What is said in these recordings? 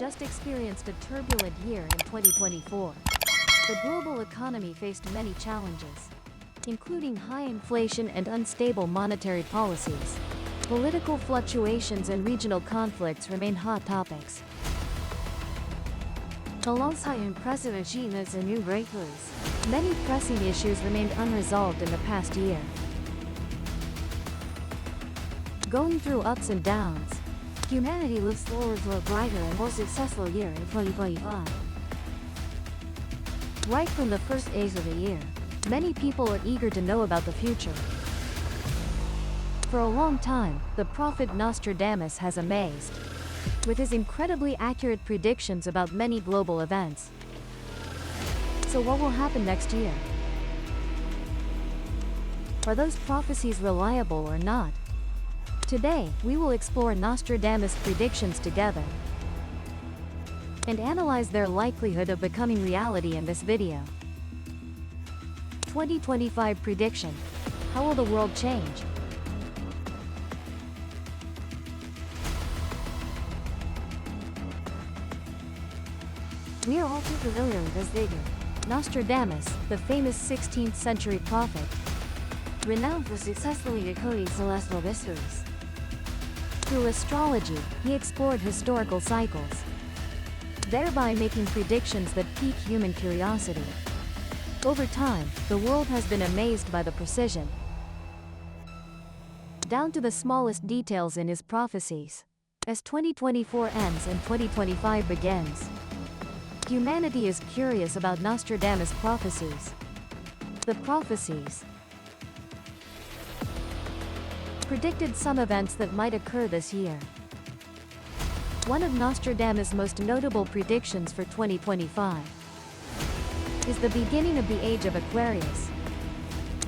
just experienced a turbulent year in 2024. The global economy faced many challenges, including high inflation and unstable monetary policies. Political fluctuations and regional conflicts remain hot topics. Alongside impressive achievements and new breakthroughs, many pressing issues remained unresolved in the past year. Going through ups and downs, humanity looks forward to a brighter and more successful year in 2025. Right from the first days of the year, many people are eager to know about the future. For a long time, the prophet Nostradamus has amazed, with his incredibly accurate predictions about many global events. So what will happen next year? Are those prophecies reliable or not? Today, we will explore Nostradamus' predictions together and analyze their likelihood of becoming reality in this video. 2025 prediction. How will the world change? We are all too familiar with this figure, Nostradamus, the famous 16th century prophet, renowned for successfully decoding celestial mysteries. Through astrology, he explored historical cycles, thereby making predictions that pique human curiosity. Over time, the world has been amazed by the precision, down to the smallest details in his prophecies. As 2024 ends and 2025 begins, humanity is curious about Nostradamus' prophecies. The prophecies predicted some events that might occur this year. One of Nostradamus' most notable predictions for 2025 is the beginning of the Age of Aquarius.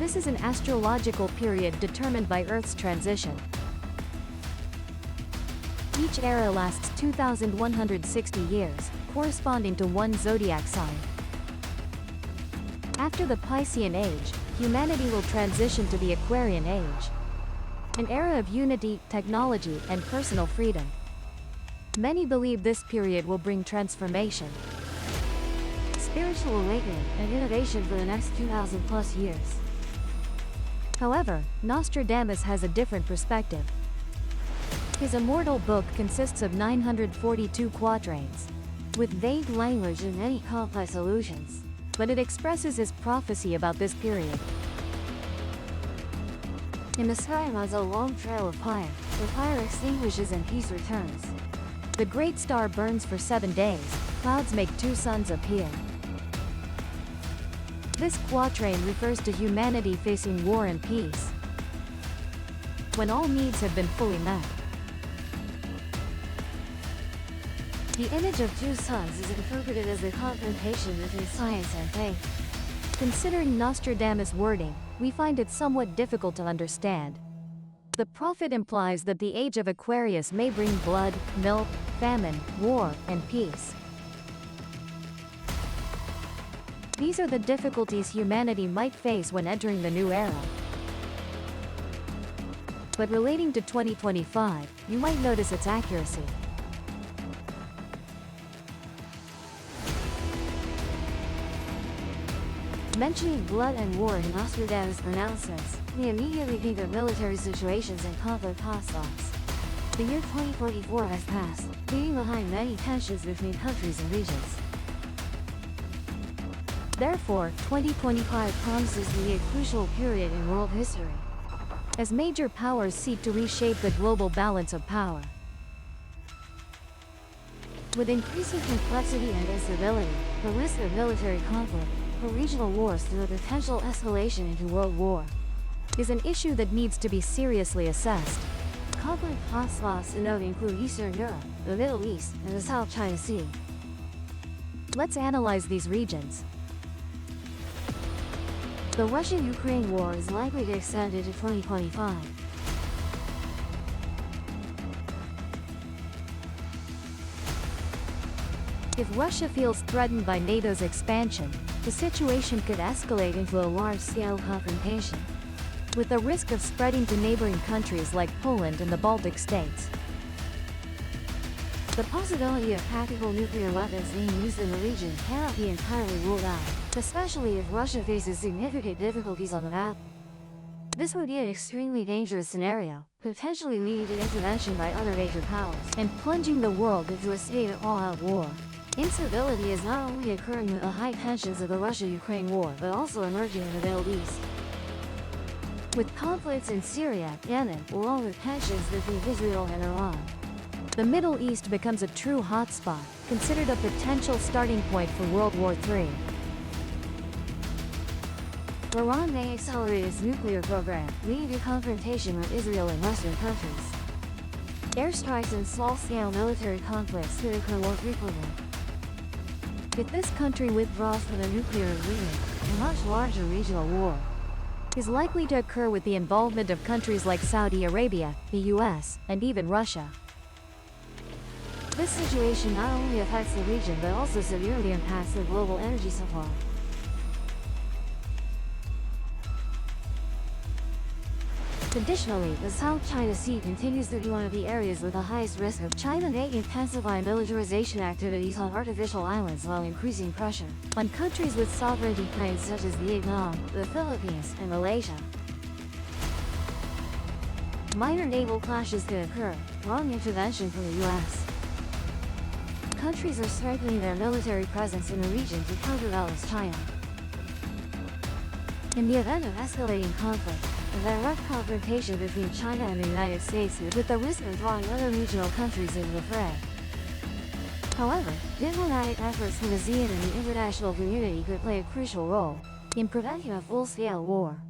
This is an astrological period determined by Earth's transition. Each era lasts 2,160 years, corresponding to one zodiac sign. After the Piscean Age, humanity will transition to the Aquarian Age, an era of unity, technology, and personal freedom. Many believe this period will bring transformation, spiritual awakening, and innovation for the next 2,000 plus years. However, Nostradamus has a different perspective. His immortal book consists of 942 quatrains, with vague language and many complex allusions, but it expresses his prophecy about this period. In the sky runs a long trail of fire. The fire extinguishes and peace returns. The great star burns for 7 days. Clouds make 2 suns appear. This quatrain refers to humanity facing war and peace, when all needs have been fully met. The image of 2 suns is interpreted as the confrontation between science and faith. Considering Nostradamus' wording, we find it somewhat difficult to understand. The prophet implies that the Age of Aquarius may bring blood, milk, famine, war, and peace. These are the difficulties humanity might face when entering the new era. But relating to 2025, you might notice its accuracy. Mentioning blood and war in Nostradamus' pronouncements, we immediately think of military situations and conflict hotspots. The year 2024 has passed, leaving behind many tensions between countries and regions. Therefore, 2025 promises to be a crucial period in world history, as major powers seek to reshape the global balance of power. With increasing complexity and instability, the risk of military conflict, or regional wars through a potential escalation into world war, is an issue that needs to be seriously assessed. Conflict hotspots to note include Eastern Europe, the Middle East, and the South China Sea. Let's analyze these regions. The Russia-Ukraine war is likely to extend into 2025. If Russia feels threatened by NATO's expansion, the situation could escalate into a large-scale confrontation, with the risk of spreading to neighboring countries like Poland and the Baltic states. The possibility of tactical nuclear weapons being used in the region cannot be entirely ruled out, especially if Russia faces significant difficulties on the map. This would be an extremely dangerous scenario, potentially leading to intervention by other major powers, and plunging the world into a state of all-out war. Instability is not only occurring with the high tensions of the Russia-Ukraine war, but also emerging in the Middle East. With conflicts in Syria, Yemen, along with tensions between Israel and Iran, the Middle East becomes a true hotspot, considered a potential starting point for World War III. Iran may accelerate its nuclear program, leading to confrontation with Israel and Western countries. Airstrikes and small-scale military conflicts could occur more frequently. If this country withdraws from the nuclear agreement, a much larger regional war is likely to occur with the involvement of countries like Saudi Arabia, the US, and even Russia. This situation not only affects the region but also severely impacts the global energy supply. Additionally, the South China Sea continues to be one of the areas with the highest risk of China may intensify militarization activities on artificial islands while increasing pressure on countries with sovereignty claims such as Vietnam, the Philippines, and Malaysia. Minor naval clashes could occur, drawing intervention from the US. Countries are strengthening their military presence in the region to counterbalance China. In the event of escalating conflict, a direct confrontation between China and the United States with the risk of drawing other regional countries into the fray. However, diplomatic efforts from the ASEAN and the international community could play a crucial role in preventing a full-scale war.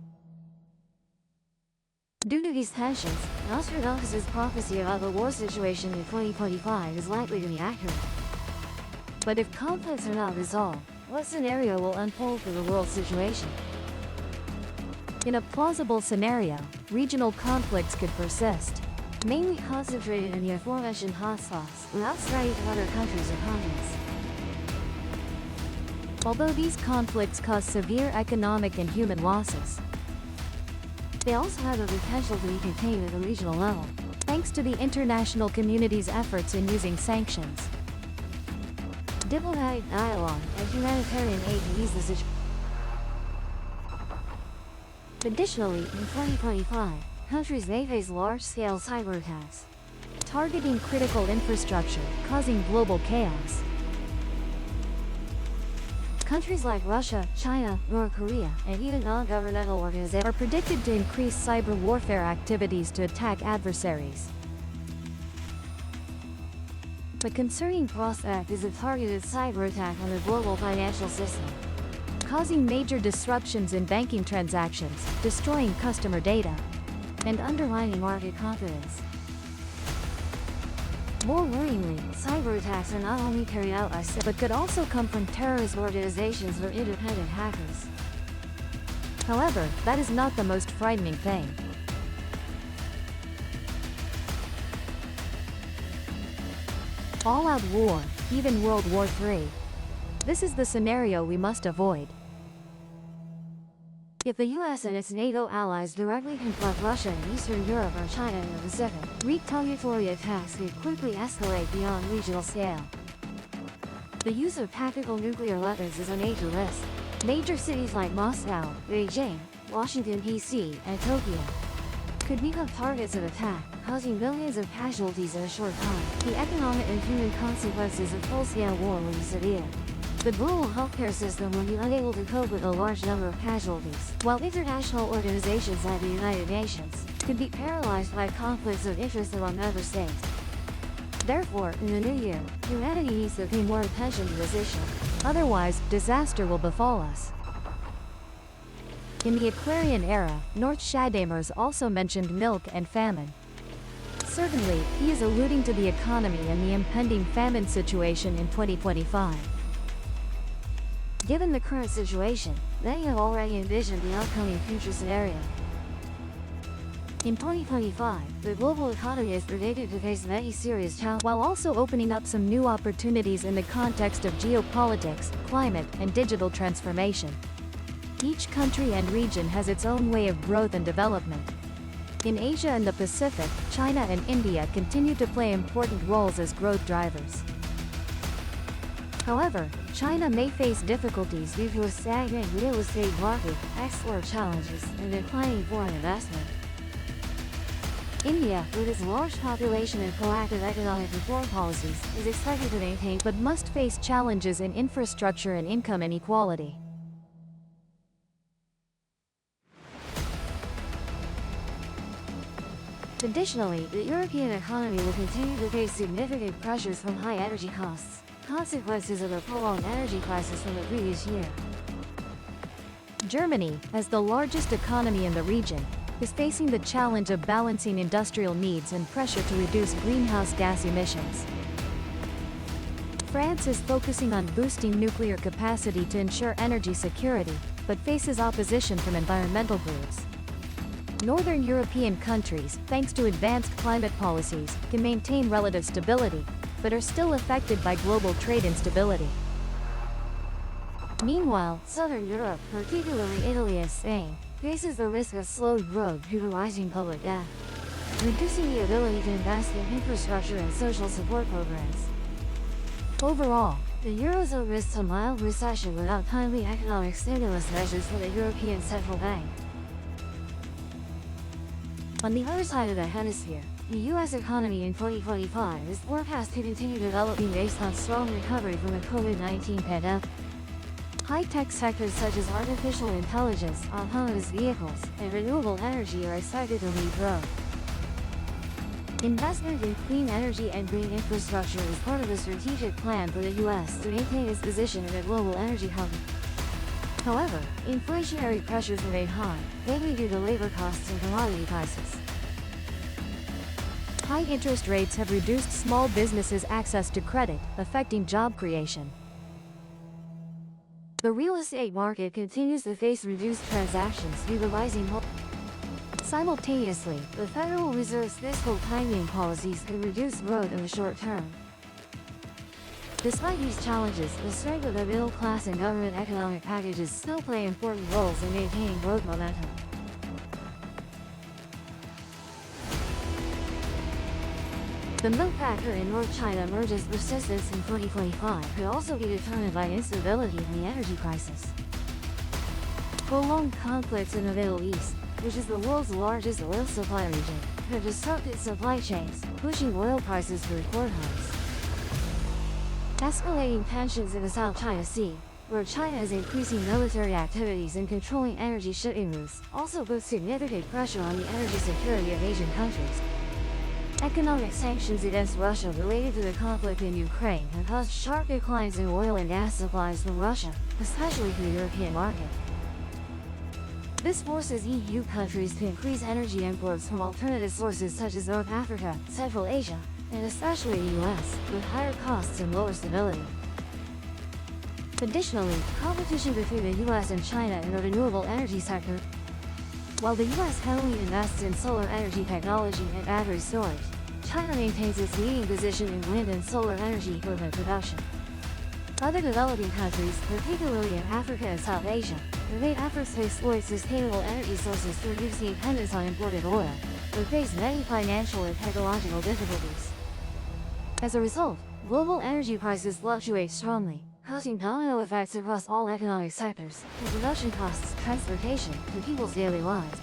Due to these tensions, Nostradamus' prophecy about the war situation in 2025 is likely to be accurate. But if conflicts are not resolved, what scenario will unfold for the world situation? In a plausible scenario, regional conflicts could persist, mainly concentrated in the aforementioned hotspots, without spreading to other countries or continents. Although these conflicts cause severe economic and human losses, they also have the potential to be contained at the regional level, thanks to the international community's efforts in using sanctions, diplomatic dialogue, and humanitarian aid to ease the situation. Additionally, in 2025, countries may face large-scale cyber attacks, targeting critical infrastructure, causing global chaos. Countries like Russia, China, North Korea, and even non-governmental organizations are predicted to increase cyber warfare activities to attack adversaries. The concerning prospect is a targeted cyber attack on the global financial system, causing major disruptions in banking transactions, destroying customer data, and undermining market confidence. More worryingly, cyber attacks are not only carried out by but could also come from terrorist organizations or independent hackers. However, that is not the most frightening thing. All-out war, even World War III. This is the scenario we must avoid. If the US and its NATO allies directly confront Russia in Eastern Europe or China in the Pacific, retaliatory attacks could quickly escalate beyond regional scale. The use of tactical nuclear weapons is a major risk. Major cities like Moscow, Beijing, Washington, D.C., and Tokyo could become targets of attack, causing millions of casualties in a short time. The economic and human consequences of full-scale war will be severe. The global healthcare system will be unable to cope with a large number of casualties, while international organizations like the United Nations could be paralyzed by conflicts of interest among member states. Therefore, in the new year, humanity needs to pay more attention to this issue. Otherwise, disaster will befall us. In the Aquarian era, Nostradamus also mentioned milk and famine. Certainly, he is alluding to the economy and the impending famine situation in 2025. Given the current situation, many have already envisioned the upcoming future scenario. In 2025, the global economy is predicted to face many serious challenges, while also opening up some new opportunities in the context of geopolitics, climate, and digital transformation. Each country and region has its own way of growth and development. In Asia and the Pacific, China and India continue to play important roles as growth drivers. However, China may face difficulties due to a stagnant real estate market, export challenges, and declining foreign investment. India, with its large population and proactive economic reform policies, is expected to maintain but must face challenges in infrastructure and income inequality. Additionally, the European economy will continue to face significant pressures from high energy costs, consequences of a prolonged energy crisis from the previous year. Germany, as the largest economy in the region, is facing the challenge of balancing industrial needs and pressure to reduce greenhouse gas emissions. France is focusing on boosting nuclear capacity to ensure energy security, but faces opposition from environmental groups. Northern European countries, thanks to advanced climate policies, can maintain relative stability, but are still affected by global trade instability. Meanwhile, Southern Europe, particularly Italy and Spain, faces the risk of slowed growth due to rising public debt, reducing the ability to invest in infrastructure and social support programs. Overall, the Eurozone risks a mild recession without timely economic stimulus measures from the European Central Bank. On the other side of the hemisphere, the U.S. economy in 2025 is forecast to continue developing based on strong recovery from the COVID-19 pandemic. High-tech sectors such as artificial intelligence, autonomous vehicles, and renewable energy are expected to lead growth. Investment in clean energy and green infrastructure is part of a strategic plan for the U.S. to maintain its position in a global energy hub. However, inflationary pressures remain high, mainly due to labor costs and commodity prices. High interest rates have reduced small businesses' access to credit, affecting job creation. The real estate market continues to face reduced transactions due to rising home. Simultaneously, the Federal Reserve's fiscal tightening policies could reduce growth in the short term. Despite these challenges, the strength of the middle class and government economic packages still play important roles in maintaining growth momentum. The milk factor in North China emerges persistence in 2025 could also be determined by instability in the energy crisis. Prolonged conflicts in the Middle East, which is the world's largest oil supply region, have disrupted supply chains, pushing oil prices to record highs. Escalating tensions in the South China Sea, where China is increasing military activities and controlling energy shipping routes, also puts significant pressure on the energy security of Asian countries. Economic sanctions against Russia related to the conflict in Ukraine have caused sharp declines in oil and gas supplies from Russia, especially to the European market. This forces EU countries to increase energy imports from alternative sources such as North Africa, Central Asia, and especially the US, with higher costs and lower stability. Additionally, competition between the US and China in the renewable energy sector. While the US heavily invests in solar energy technology and battery storage, China maintains its leading position in wind and solar energy equipment production. Other developing countries, particularly in Africa and South Asia, have made efforts to exploit sustainable energy sources to reduce the dependence on imported oil, but face many financial and technological difficulties. As a result, global energy prices fluctuate strongly, causing domino effects across all economic sectors, from production costs to transportation to people's daily lives.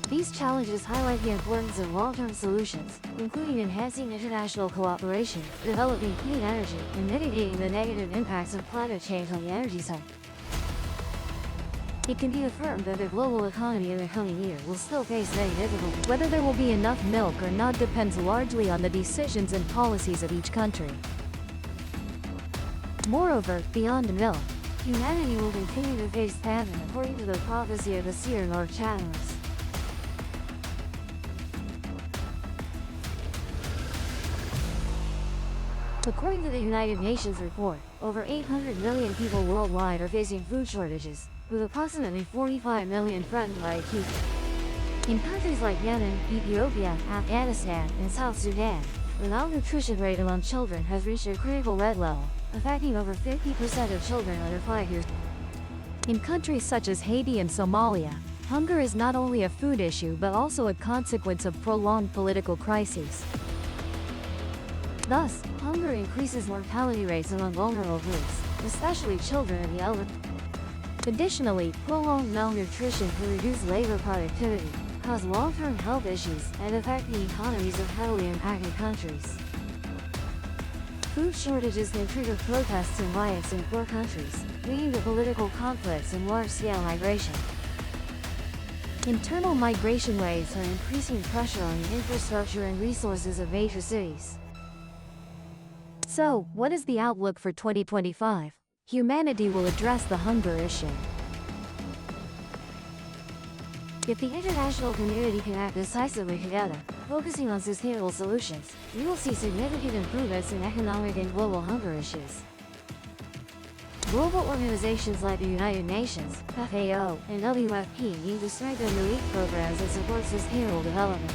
These challenges highlight the importance of long-term solutions, including enhancing international cooperation, developing clean energy, and mitigating the negative impacts of climate change on the energy sector. It can be affirmed that the global economy in the coming year will still face many difficulties. Whether there will be enough milk or not depends largely on the decisions and policies of each country. Moreover, beyond milk, humanity will continue to face famine according to the prophecy of the seer Nostradamus. According to the United Nations report, over 800 million people worldwide are facing food shortages, with approximately 45 million threatened by acute. In countries like Yemen, Ethiopia, Afghanistan, and South Sudan, the malnutrition rate among children has reached a critical red level, affecting over 50% of children under 5 years. In countries such as Haiti and Somalia, Hunger is not only a food issue but also a consequence of prolonged political crises. Thus, hunger increases mortality rates among vulnerable groups, especially children and the elderly. Additionally, prolonged malnutrition can reduce labor productivity, cause long-term health issues, and affect the economies of heavily impacted countries. Food shortages can trigger protests and riots in poor countries, leading to political conflicts and large-scale migration. Internal migration waves are increasing pressure on the infrastructure and resources of major cities. So, what is the outlook for 2025? Humanity will address the hunger issue. If the international community can act decisively together, focusing on sustainable solutions, we will see significant improvements in economic and global hunger issues. Global organizations like the United Nations, FAO, and WFP need to strengthen relief programs that support sustainable development.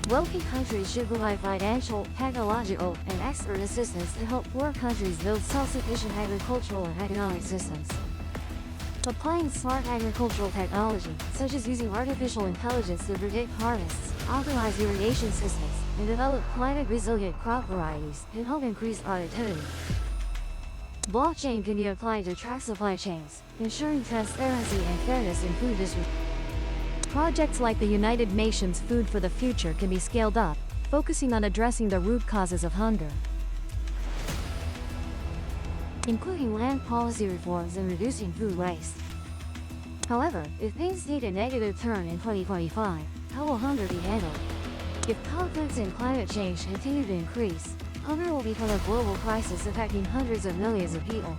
Wealthy countries should provide financial, technological, and expert assistance to help poor countries build self-sufficient agricultural and economic systems. Applying smart agricultural technology, such as using artificial intelligence to predict harvests, optimize irrigation systems, and develop climate-resilient crop varieties, can help increase productivity. Blockchain can be applied to track supply chains, ensuring transparency and fairness in food distribution. Projects like the United Nations Food for the Future can be scaled up, focusing on addressing the root causes of hunger, including land policy reforms and reducing food waste. However, if things take a negative turn in 2025, how will hunger be handled? If conflicts and climate change continue to increase, hunger will become a global crisis affecting hundreds of millions of people.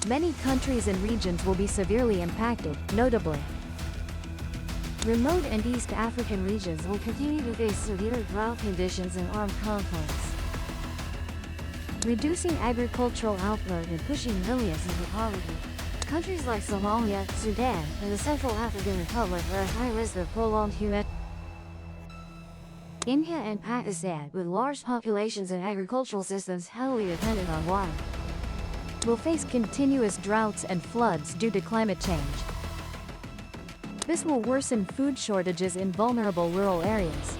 Many countries and regions will be severely impacted, notably remote and East African regions will continue to face severe drought conditions and armed conflicts, reducing agricultural output and pushing millions into poverty. Countries like Somalia, Sudan, and the Central African Republic are at high risk of prolonged humanitarian. India and Pakistan, with large populations and agricultural systems heavily dependent on water, will face continuous droughts and floods due to climate change. This will worsen food shortages in vulnerable rural areas.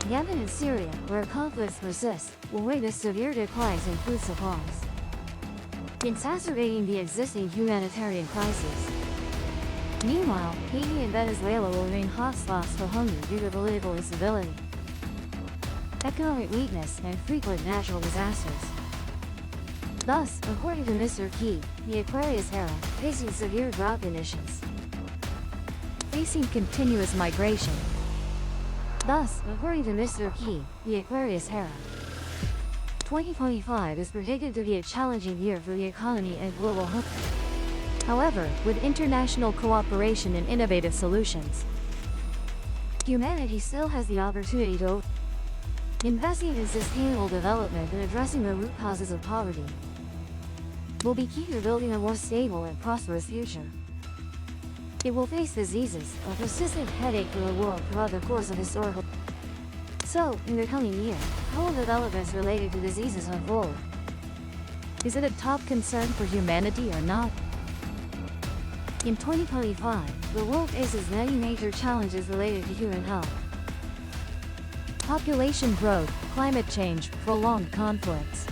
Yemen and Syria, where conflicts persist, will witness severe declines in food supplies, exacerbating the existing humanitarian crisis. Meanwhile, Haiti and Venezuela will remain hotspots for hunger due to political instability, economic weakness, and frequent natural disasters. Thus, according to Mr. Key, the Aquarius era, facing severe drought conditions, facing continuous migration. Thus, according to Mr. Key, the Aquarius era, 2025 is predicted to be a challenging year for the economy and global hunger. However, with international cooperation and innovative solutions, humanity still has the opportunity to investing in sustainable development and addressing the root causes of poverty will be key to building a more stable and prosperous future. It will face diseases, a persistent headache for the world throughout the course of historical. So, in the coming year, how will developments related to diseases unfold? Is it a top concern for humanity or not? In 2025, the world faces many major challenges related to human health. Population growth, climate change, prolonged conflicts,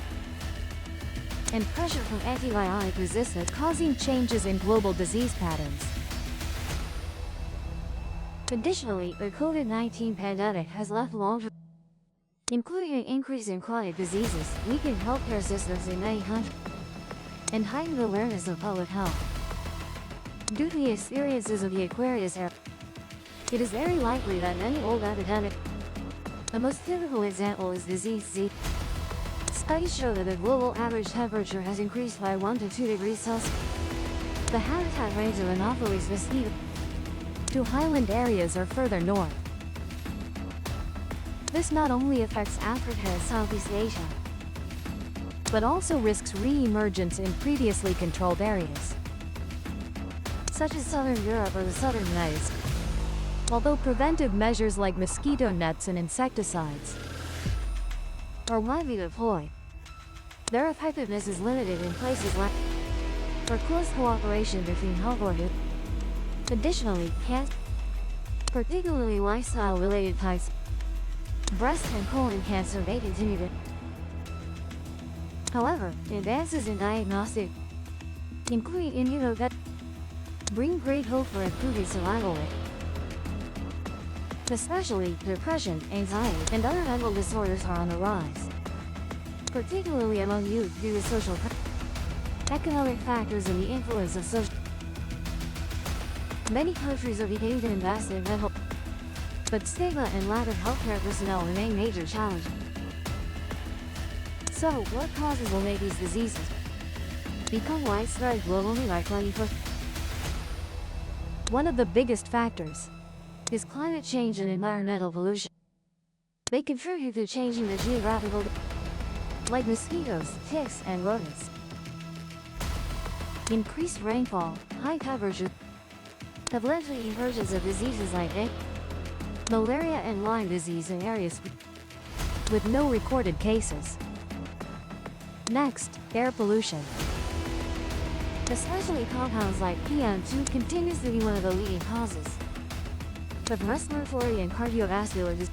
and pressure from antibiotic resistance causing changes in global disease patterns. Additionally, the COVID-19 pandemic has left long-term, including an increase in chronic diseases, weakened healthcare systems in many countries, and heightened awareness of public health. Due to the experiences of the Aquarius era, it is very likely that many old epidemics. The most typical example is disease Z. Studies show that the global average temperature has increased by 1 to 2 degrees Celsius. The habitat range of Anopheles mosquito to highland areas or further north. This not only affects Africa and Southeast Asia, but also risks re-emergence in previously controlled areas, such as Southern Europe or the Southern United States. Although preventive measures like mosquito nets and insecticides are widely deployed, their effectiveness is limited in places like for close cooperation between health authorities. Additionally, cancer, particularly lifestyle-related types, breast and colon cancer may continue to. However, advances in diagnostic, including immunovet, bring great hope for improving survival rate. Especially, depression, anxiety, and other mental disorders are on the rise, particularly among youth due to social, economic factors and the influence of social. Many countries are beginning to invest in mental, but stigma and lack of healthcare personnel remain major challenges. So, what causes will make these diseases become widespread globally by 2050? One of the biggest factors is climate change and environmental pollution. They contribute to changing the geographical, like mosquitoes, ticks, and rodents. Increased rainfall, high temperatures have led to the emergence of diseases like malaria and Lyme disease in areas with no recorded cases. Next, air pollution. Especially compounds like PM2 continues to be one of the leading causes of respiratory and cardiovascular disease.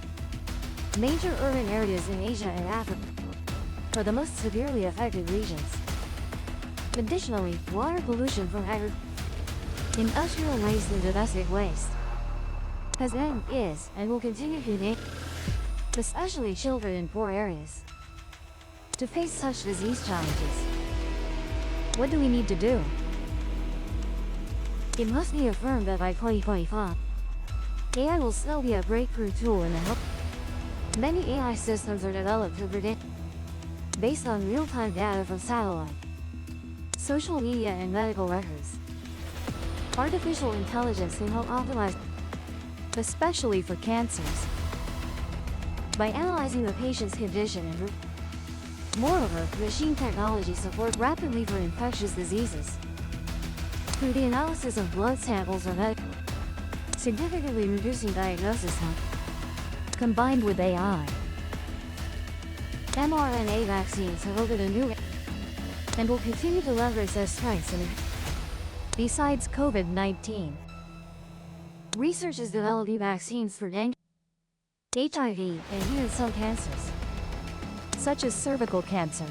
Major urban areas in Asia and Africa are the most severely affected regions. Additionally, water pollution from industrial waste and domestic waste has been, is, and will continue to be, especially children in poor areas, to face such disease challenges. What do we need to do? It must be affirmed that by 2025, AI will still be a breakthrough tool in the health. Many AI systems are developed to predict, based on real-time data from satellite, social media, and medical records. Artificial intelligence can help optimize, especially for cancers, by analyzing the patient's condition and moreover, machine technology support rapidly for infectious diseases through the analysis of blood samples or significantly reducing diagnosis time. Combined with AI, mRNA vaccines have opened a new and will continue to leverage their strengths in. Besides COVID-19, research is developing vaccines for dengue, HIV, and even some cancers, such as cervical cancer.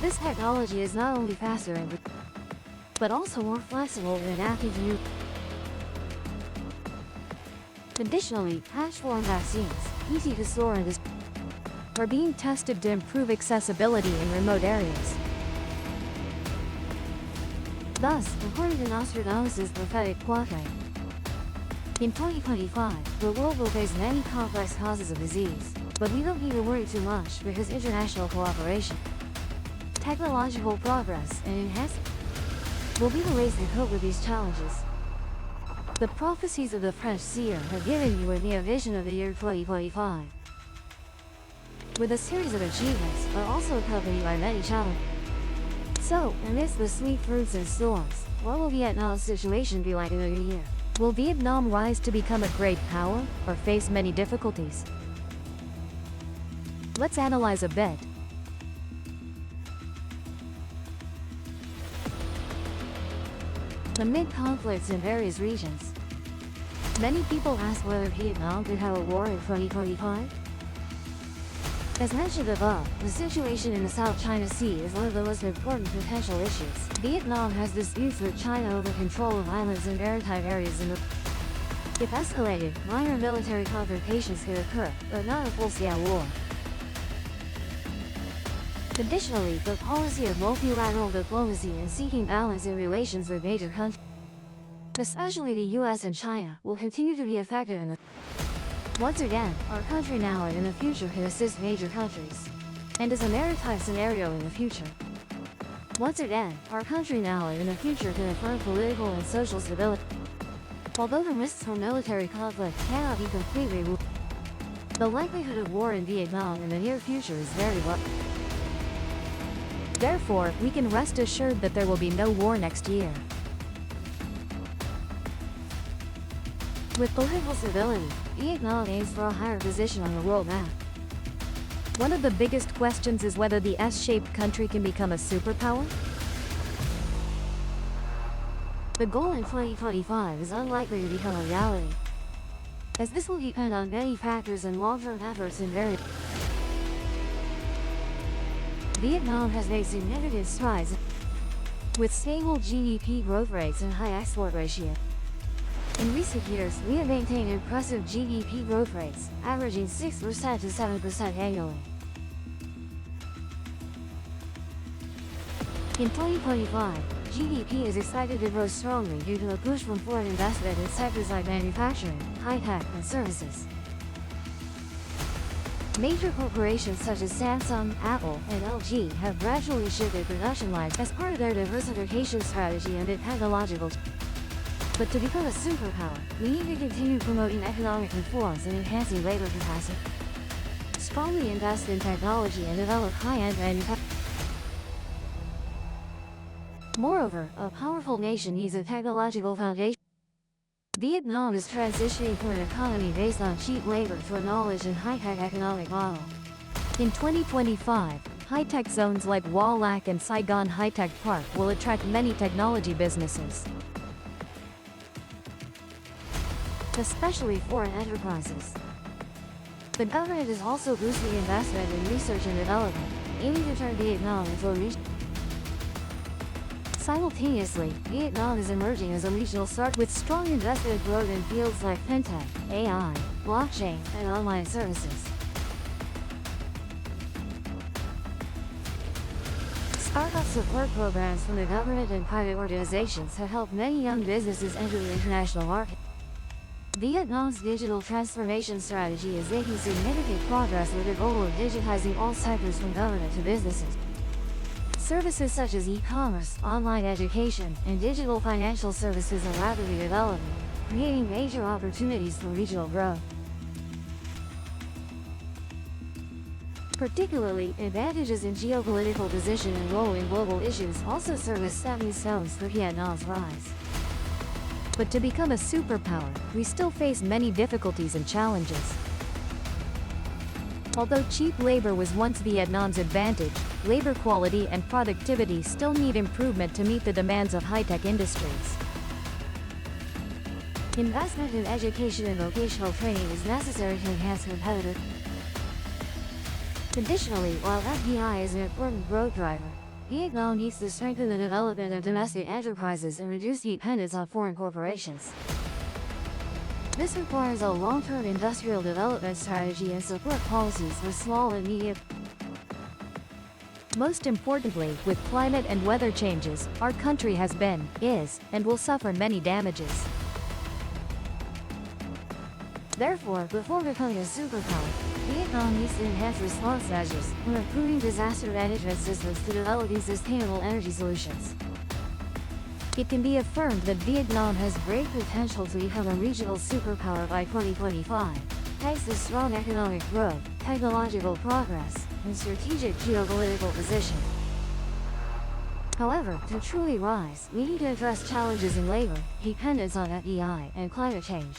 This technology is not only faster but also more flexible in adapting to new. Additionally, patch-form vaccines, easy to store and are being tested to improve accessibility in remote areas. Thus, according to Nostradamus' prophetic quatrain, in 2025, the world will face many complex causes of disease, but we don't need to worry too much because international cooperation, technological progress, and enhancement will be the ways to cope with these challenges. The prophecies of the French seer have given you and me a vision of the year 2025, with a series of achievements, but also accompanied by many challenges. So, amidst the sweet fruits and storms, what will Vietnam's situation be like in a new year? Will Vietnam rise to become a great power, or face many difficulties? Let's analyze a bit. Amid conflicts in various regions, many people ask whether Vietnam could have a war in 2025. As mentioned above, the situation in the South China Sea is one of the most important potential issues. Vietnam has disputes with China over control of islands and maritime areas in the. If escalated, minor military confrontations could occur, but not a full-scale war. Additionally, the policy of multilateral diplomacy and seeking balance in relations with major countries, especially the US and China, will continue to be effective in the. Once again, our country now and in the future can assist major countries, and is a maritime scenario in the future. Once again, our country now and in the future can affirm political and social stability. Although the risks from military conflict cannot be completely ruled, the likelihood of war in Vietnam in the near future is very low. Therefore, we can rest assured that there will be no war next year. With political stability, Vietnam aims for a higher position on the world map. One of the biggest questions is whether the S-shaped country can become a superpower. The goal in 2025 is unlikely to become a reality, as this will depend on many factors and long-term efforts in various. Vietnam has made significant strides with stable GDP growth rates and high export ratio. In recent years, we have maintained impressive GDP growth rates, averaging 6% to 7% annually. In 2025, GDP is expected to grow strongly due to a push from foreign investment in sectors like manufacturing, high-tech, and services. Major corporations such as Samsung, Apple, and LG have gradually shifted production lines as part of their diversification strategy and technological. But to become a superpower, we need to continue promoting economic reforms and enhancing labor capacity. Strongly invest in technology and develop high-end manufacturing. Moreover, a powerful nation needs a technological foundation. Vietnam is transitioning from an economy based on cheap labor to a knowledge and high-tech economic model. In 2025, high-tech zones like Hoa Lac and Saigon High-Tech Park will attract many technology businesses, especially foreign enterprises. The government is also boosting investment in research and development, aiming to turn Vietnam into a region. Simultaneously, Vietnam is emerging as a regional start with strong investment growth in fields like fintech, AI, blockchain, and online services. Startup support programs from the government and private organizations have helped many young businesses enter the international market. Vietnam's digital transformation strategy is making significant progress with the goal of digitizing all sectors from government to businesses. Services such as e-commerce, online education, and digital financial services are rapidly developing, creating major opportunities for regional growth. Particularly, advantages in geopolitical position and role in global issues also serve as stepping stones for Vietnam's rise. But to become a superpower, we still face many difficulties and challenges. Although cheap labor was once Vietnam's advantage, labor quality and productivity still need improvement to meet the demands of high-tech industries. Investment in education and vocational training is necessary to enhance competitiveness. Additionally, while FDI is an important growth driver, Vietnam needs to strengthen the development of domestic enterprises and reduce dependence on foreign corporations. This requires a long-term industrial development strategy and support policies for small and medium. Most importantly, with climate and weather changes, our country has been, is, and will suffer many damages. Therefore, before becoming a superpower, Vietnam needs to enhance response measures and improving disaster management systems to develop these sustainable energy solutions. It can be affirmed that Vietnam has great potential to become a regional superpower by 2025, thanks to strong economic growth, technological progress, and strategic geopolitical position. However, to truly rise, we need to address challenges in labor, dependence on FDI, and climate change.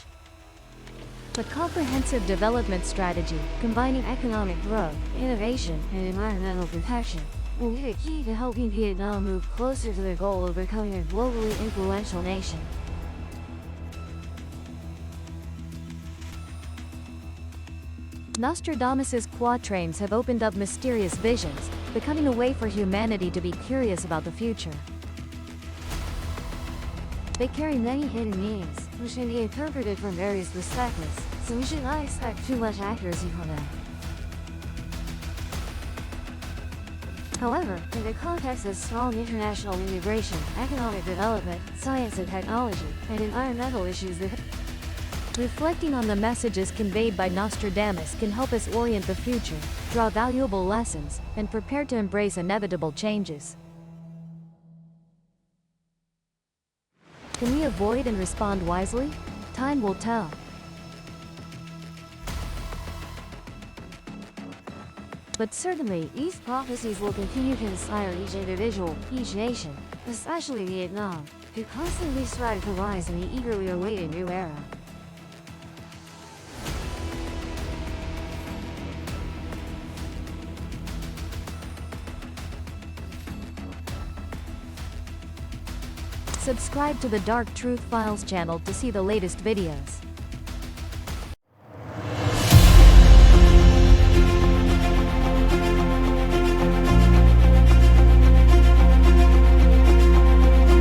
A comprehensive development strategy, combining economic growth, innovation, and environmental protection, will be the key to helping Vietnam move closer to the goal of becoming a globally influential nation. Nostradamus' quatrains have opened up mysterious visions, becoming a way for humanity to be curious about the future. They carry many hidden meanings, which can be interpreted from various perspectives, so we should not expect too much accuracy from them. However, in the context of strong international integration, economic development, science and technology, and environmental issues, reflecting on the messages conveyed by Nostradamus can help us orient the future, draw valuable lessons, and prepare to embrace inevitable changes. Can we avoid and respond wisely? Time will tell. But certainly, these prophecies will continue to inspire each individual, each nation, especially Vietnam, who constantly strive to rise in the eagerly awaited new era. Subscribe to the Dark Truth Files channel to see the latest videos.